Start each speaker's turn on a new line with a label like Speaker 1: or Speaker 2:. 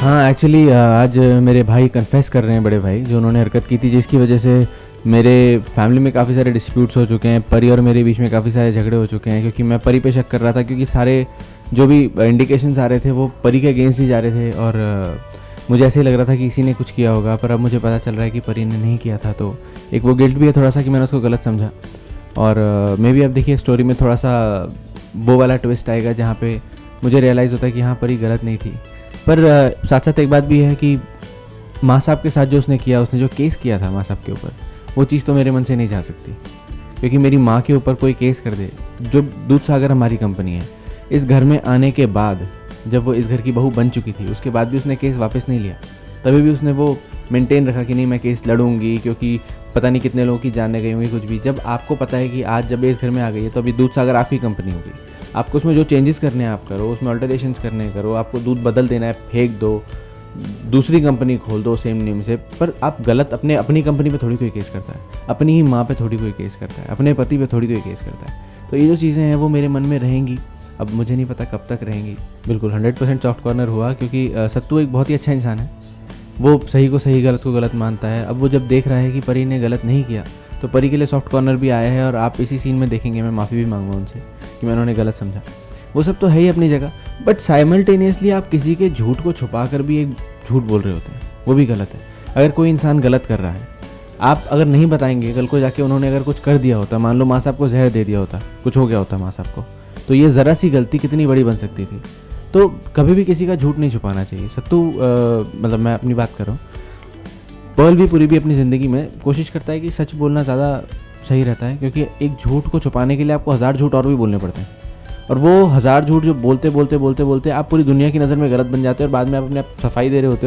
Speaker 1: हाँ, एक्चुअली आज मेरे भाई कन्फेस कर रहे हैं, बड़े भाई, जो उन्होंने हरकत की थी जिसकी वजह से मेरे फैमिली में काफ़ी सारे डिस्प्यूट्स हो चुके हैं। परी और मेरे बीच में काफ़ी सारे झगड़े हो चुके हैं क्योंकि मैं परी पे शक कर रहा था, क्योंकि सारे जो भी इंडिकेशंस आ रहे थे वो परी के अगेंस्ट ही जा रहे थे। और मुझे ऐसे ही लग रहा था कि किसी ने कुछ किया होगा, पर अब मुझे पता चल रहा है कि परी ने नहीं किया था। तो एक वो गिल्ट भी है थोड़ा सा कि मैंने उसको गलत समझा। और मे भी अब देखिए स्टोरी में थोड़ा सा वो वाला ट्विस्ट आएगा जहाँ पे मुझे रियलाइज़ होता है कि हाँ, परी गलत नहीं थी। पर साथ साथ एक बात भी है कि माँ साहब के साथ जो उसने किया, उसने जो केस किया था माँ साहब के ऊपर, वो चीज़ तो मेरे मन से नहीं जा सकती। क्योंकि मेरी माँ के ऊपर कोई केस कर दे, जो दूधसागर हमारी कंपनी है, इस घर में आने के बाद जब वो इस घर की बहू बन चुकी थी, उसके बाद भी उसने केस वापस नहीं लिया। तभी भी उसने वो मेंटेन रखा कि नहीं, मैं केस लड़ूंगी क्योंकि पता नहीं कितने लोगों की जानने गई होंगी कुछ भी। जब आपको पता है कि आज जब ये इस घर में आ गई है तो अभी दूधसागर आपकी कंपनी होगी, आपको उसमें जो चेंजेस करने हैं आप करो, उसमें अल्टरेशंस करने करो, आपको दूध बदल देना है फेंक दो, दूसरी कंपनी खोल दो सेम नेम से। पर आप गलत अपनी कंपनी पे थोड़ी कोई केस करता है, अपनी ही माँ पे थोड़ी कोई केस करता है, अपने पति पे थोड़ी कोई केस करता है। तो ये जो चीज़ें हैं वो मेरे मन में रहेंगी। अब मुझे नहीं पता कब तक रहेंगी। बिल्कुल 100% सॉफ्ट कॉर्नर हुआ, क्योंकि सत्तू एक बहुत ही अच्छा इंसान है। वो सही को सही, गलत को गलत मानता है। अब वो जब देख रहा है कि परी ने गलत नहीं किया, तो परी के लिए सॉफ्ट कॉर्नर भी आया है। और आप इसी सीन में देखेंगे, मैं माफ़ी भी मांगूंगा उनसे कि मैंने उन्हें गलत समझा। वो सब तो है ही अपनी जगह, बट साइमल्टेनियसली आप किसी के झूठ को छुपा कर भी एक झूठ बोल रहे होते हैं, वो भी गलत है। अगर कोई इंसान गलत कर रहा है, आप अगर नहीं बताएंगे, कल को जाके उन्होंने अगर कुछ कर दिया होता, मान लो माँ साहब को जहर दे दिया होता, कुछ हो गया होता माँ साहब को, तो ये ज़रा सी गलती कितनी बड़ी बन सकती थी। तो कभी भी किसी का झूठ नहीं छुपाना चाहिए। सत्तू मतलब मैं अपनी बात कर रहा हूँ, पर्ल भी पूरी भी अपनी ज़िंदगी में कोशिश करता है कि सच बोलना ज़्यादा सही रहता है, क्योंकि एक झूठ को छुपाने के लिए आपको 1000 झूठ और भी बोलने पड़ते हैं। और वो 1000 झूठ जो बोलते बोलते बोलते बोलते आप पूरी दुनिया की नज़र में गलत बन जाते हो, और बाद में आप अपने आप सफाई दे रहे होते हो